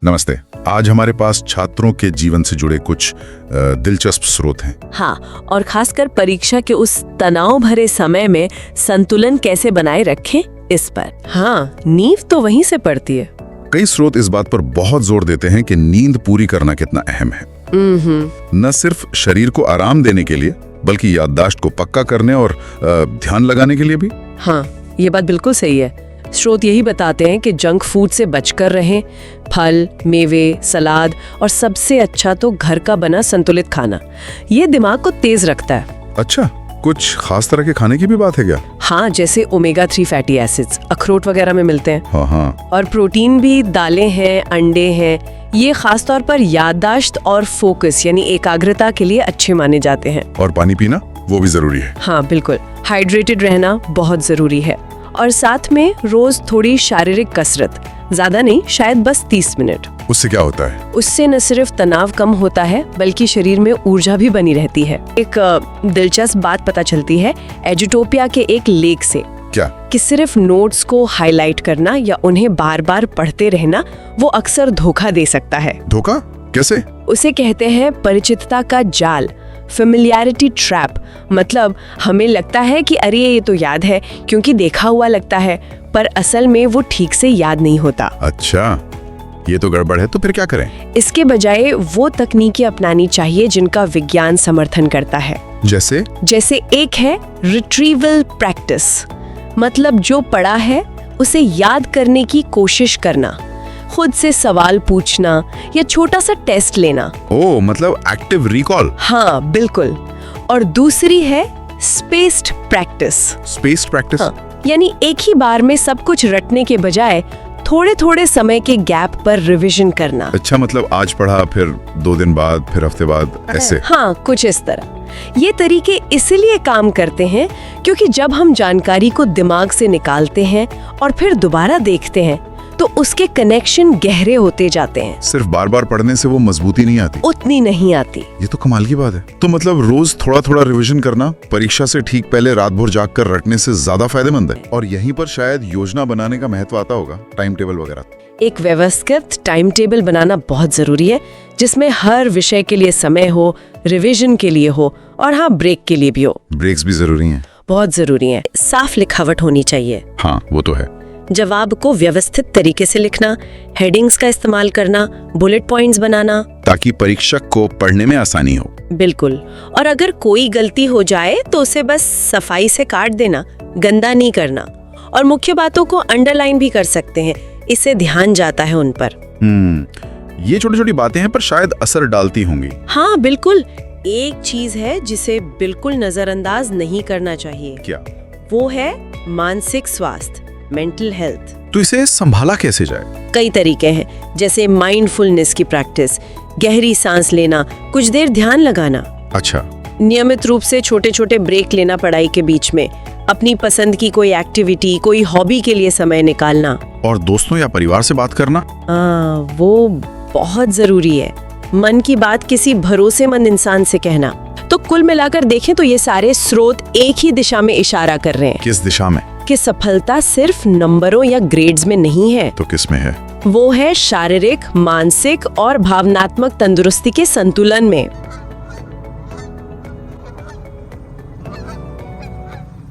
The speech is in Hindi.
नमस्ते। आज हमारे पास छात्रों के जीवन से जुड़े कुछ दिलचस्प स्रोत हैं। हाँ, और खासकर परीक्षा के उस तनाव भरे समय में संतुलन कैसे बनाए रखें इस पर। हाँ, नींव तो वहीं से पड़ती है। कई स्रोत इस बात पर बहुत जोर देते हैं कि नींद पूरी करना कितना अहम है। न सिर्फ शरीर को आराम देने के लिए बल्कि याददाश्त को पक्का करने और ध्यान लगाने के लिए भी। हाँ, ये बात बिल्कुल सही है। स्रोत यही बताते हैं कि जंक फूड से बचकर रहें, फल, मेवे, सलाद और सबसे अच्छा तो घर का बना संतुलित खाना। ये दिमाग को तेज रखता है। अच्छा, कुछ खास तरह के खाने की भी बात है क्या? हाँ, जैसे ओमेगा 3 फैटी एसिड्स अखरोट वगैरह में मिलते हैं। हाँ। और प्रोटीन भी दालें हैं, अंडे हैं। ये खास तौर पर याददाश्त और फोकस यानी एकाग्रता के लिए अच्छे माने जाते हैं। और पानी पीना वो भी जरूरी है। हाँ बिल्कुल, हाइड्रेटेड रहना बहुत जरूरी है। और साथ में रोज थोड़ी शारीरिक कसरत, ज्यादा नहीं, शायद बस 30 मिनट। उससे क्या होता है? उससे न सिर्फ तनाव कम होता है बल्कि शरीर में ऊर्जा भी बनी रहती है। एक दिलचस्प बात पता चलती है एजुटोपिया के एक लेख से। क्या? कि सिर्फ नोट्स को हाईलाइट करना या उन्हें बार बार पढ़ते रहना वो अक्सर धोखा दे सकता है। धोखा कैसे? उसे कहते हैं परिचितता का जाल, फेमिलियरिटी ट्रैप। मतलब हमें लगता है कि अरे ये तो याद है क्योंकि देखा हुआ लगता है, पर असल में वो ठीक से याद नहीं होता। अच्छा, ये तो गड़बड़ है। तो फिर क्या करें? इसके बजाय वो तकनीकें अपनानी चाहिए जिनका विज्ञान समर्थन करता है। जैसे एक है रिट्रीवल प्रैक्टिस, मतलब जो पढ़ा है उसे याद करने की कोशिश करना, खुद से सवाल पूछना या छोटा सा टेस्ट लेना। ओह, मतलब एक्टिव रिकॉल। हाँ बिल्कुल। और दूसरी है स्पेस्ड प्रैक्टिस। हाँ, यानी एक ही बार में सब कुछ रटने के बजाय थोड़े थोड़े समय के गैप पर रिवीजन करना। अच्छा, मतलब आज पढ़ा, फिर 2 दिन बाद, फिर हफ्ते बाद, ऐसे? हाँ, कुछ इस तरह। ये तरीके इसलिए काम करते हैं क्योंकि जब हम जानकारी को दिमाग से निकालते हैं और फिर दोबारा देखते हैं तो उसके कनेक्शन गहरे होते जाते हैं। सिर्फ बार बार पढ़ने से वो मजबूती नहीं आती? उतनी नहीं आती। ये तो कमाल की बात है। तो मतलब रोज थोड़ा थोड़ा रिवीजन करना परीक्षा से ठीक पहले रात भर जागकर रटने से ज्यादा फायदेमंद है। और यहीं पर शायद योजना बनाने का महत्व आता होगा, टाइम टेबल वगैरह। एक व्यवस्थित टाइम टेबल बनाना बहुत जरूरी है जिसमें हर विषय के लिए समय हो, रिवीजन के लिए हो और हाँ, ब्रेक के लिए भी हो। ब्रेक्स भी जरूरी हैं। बहुत जरूरी है। साफ लिखावट होनी चाहिए। हाँ, वो तो है। जवाब को व्यवस्थित तरीके से लिखना, हेडिंग्स का इस्तेमाल करना, बुलेट पॉइंट्स बनाना, ताकि परीक्षक को पढ़ने में आसानी हो। बिल्कुल। और अगर कोई गलती हो जाए तो उसे बस सफाई से काट देना, गंदा नहीं करना। और मुख्य बातों को अंडरलाइन भी कर सकते हैं, इससे ध्यान जाता है उन पर। ये छोटी छोटी बातें हैं पर शायद असर डालती होंगी। हाँ बिल्कुल। एक चीज है जिसे बिल्कुल नजरअंदाज नहीं करना चाहिए। क्या? वो है मानसिक स्वास्थ्य, मेंटल हेल्थ। तो इसे संभाला कैसे जाए? कई तरीके हैं, जैसे माइंडफुलनेस की प्रैक्टिस, गहरी सांस लेना, कुछ देर ध्यान लगाना। अच्छा। नियमित रूप से छोटे छोटे ब्रेक लेना पढ़ाई के बीच में, अपनी पसंद की कोई एक्टिविटी, कोई हॉबी के लिए समय निकालना। और दोस्तों या परिवार से बात करना? वो बहुत जरूरी है। मन की बात किसी भरोसेमंद इंसान से कहना। तो कुल मिलाकर देखें तो ये सारे स्रोत एक ही दिशा में इशारा कर रहे हैं। किस दिशा में? कि सफलता सिर्फ नंबरों या ग्रेड्स में नहीं है। तो किस में है? वो है शारीरिक, मानसिक और भावनात्मक तंदुरुस्ती के संतुलन में।